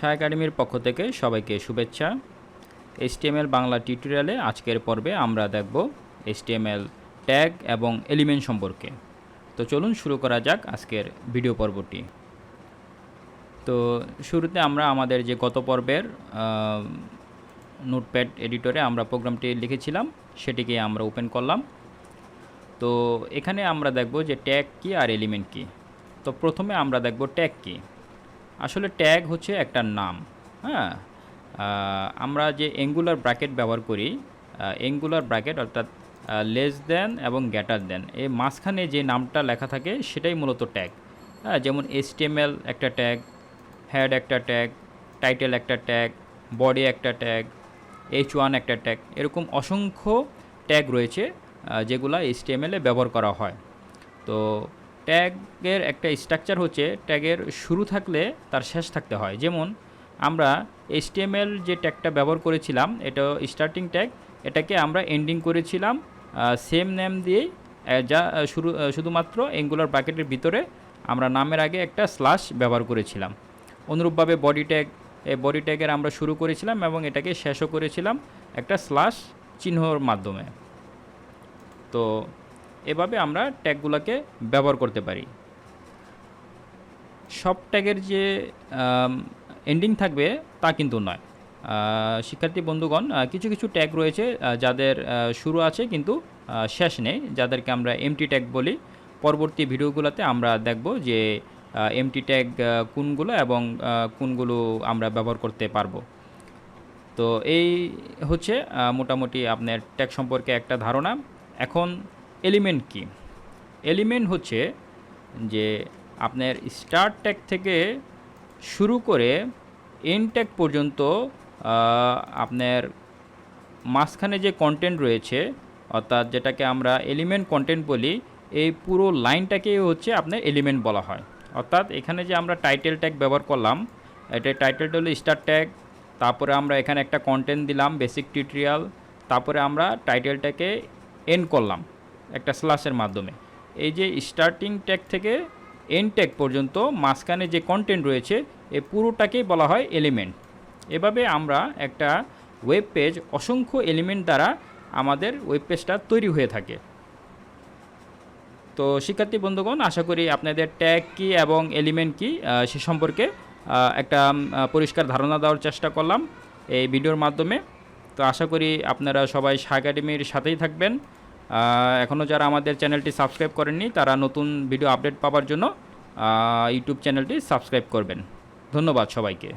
শাহ একাডেমির পক্ষ থেকে সবাইকে শুভেচ্ছা। HTML বাংলা টিউটোরিয়ালে আজকের পর্বে আমরা দেখব HTML ট্যাগ এবং এলিমেন্ট সম্পর্কে। তো চলুন শুরু করা যাক আজকের ভিডিও পর্বটি। তো শুরুতে আমরা আমাদের যে গত পর্বের নোটপ্যাড এডিটরে আমরা প্রোগ্রামটি লিখেছিলাম সেটিকে আমরা ওপেন করলাম। তো এখানে আমরা দেখব যে ট্যাগ কি আর এলিমেন্ট কি। তো প্রথমে আমরা দেখব ট্যাগ কি। আসলে ট্যাগ হচ্ছে একটা নাম। হ্যাঁ, আমরা যে অ্যাঙ্গুলার ব্র্যাকেট ব্যবহার করি, অ্যাঙ্গুলার ব্র্যাকেট অর্থাৎ লেস দেন এবং গ্রেটার দেন, এই মাঝখানে যে নামটা লেখা থাকে সেটাই মূলত ট্যাগ। হ্যাঁ, যেমন HTML একটা ট্যাগ, হেড একটা ট্যাগ, টাইটেল একটা ট্যাগ, বডি একটা ট্যাগ, H1 একটা ট্যাগ, এরকম অসংখ্য ট্যাগ রয়েছে যেগুলো HTML-এ ব্যবহার করা হয়। তো ট্যাগের একটা স্ট্রাকচার হচ্ছে ট্যাগের শুরু থাকলে তার শেষ থাকতে হয়। যেমন আমরা HTML যে ট্যাগটা ব্যবহার করেছিলাম, এটা স্টার্টিং ট্যাগ, এটাকে আমরা এন্ডিং করেছিলাম সেম নেম দিয়েই, যা শুধুমাত্র অ্যাঙ্গুলার ব্র্যাকেটের ভিতরে আমরা নামের আগে একটা স্ল্যাশ ব্যবহার করেছিলাম। অনুরূপভাবে বডি ট্যাগ, এই বডি ট্যাগের আমরা শুরু করেছিলাম এবং এটাকে শেষও করেছিলাম একটা স্ল্যাশ চিহ্নর মাধ্যমে। তো এভাবে আমরা ট্যাগগুলোকে ব্যবহার করতে পারি। সব ট্যাগের যে এন্ডিং থাকবে তা কিন্তু নয়। শিক্ষার্থী বন্ধুগণ, কিছু কিছু ট্যাগ রয়েছে যাদের শুরু আছে কিন্তু শেষ নেই, যাদেরকে আমরা এমটি ট্যাগ বলি। পরবর্তী ভিডিওগুলোতে আমরা দেখব যে এমটি ট্যাগ কোনগুলো এবং কোনগুলো আমরা ব্যবহার করতে পারবো। তো এই হচ্ছে মোটামুটি আপনার ট্যাগ সম্পর্কে একটা ধারণা। এখন এলিমেন্ট কি? এলিমেন্ট হচ্ছে যে আপনার স্টার্ট ট্যাগ থেকে শুরু করে এন্ড ট্যাগ পর্যন্ত আপনার মাঝখানে যে কন্টেন্ট রয়েছে, অর্থাৎ যেটাকে আমরা এলিমেন্ট কন্টেন্ট বলি, এই পুরো লাইনটাকেই হচ্ছে আপনার এলিমেন্ট বলা হয়। অর্থাৎ এখানে যে আমরা টাইটেল ট্যাগ ব্যবহার করলাম, এটা টাইটেলটা হলো স্টার্ট ট্যাগ, তারপরে আমরা এখানে একটা কন্টেন্ট দিলাম বেসিক টিউটোরিয়াল, তারপরে আমরা টাইটেলটাকে এন্ড করলাম একটা স্ল্যাশের মাধ্যমে। এই যে স্টার্টিং ট্যাগ থেকে এন্ড ট্যাগ পর্যন্ত মাঝখানে যে কন্টেন্ট রয়েছে, এই পুরোটাকেই বলা হয় এলিমেন্ট। এভাবে আমরা একটা ওয়েব পেজ অসংখ্য এলিমেন্ট দ্বারা আমাদের ওয়েব পেজটা তৈরি হয়ে থাকে। তো শিক্ষার্থী বন্ধুগণ, আশা করি আপনাদের ট্যাগ কী এবং এলিমেন্ট কী সে সম্পর্কে একটা পরিষ্কার ধারণা দেওয়ার চেষ্টা করলাম এই ভিডিওর মাধ্যমে। তো আশা করি আপনারা সবাই শাহ একাডেমির সাথেই থাকবেন। এখনও যারা আমাদের চ্যানেলটি সাবস্ক্রাইব করেননি, তারা নতুন ভিডিও আপডেট পাওয়ার জন্য ইউটিউব চ্যানেলটি সাবস্ক্রাইব করবেন। ধন্যবাদ সবাইকে।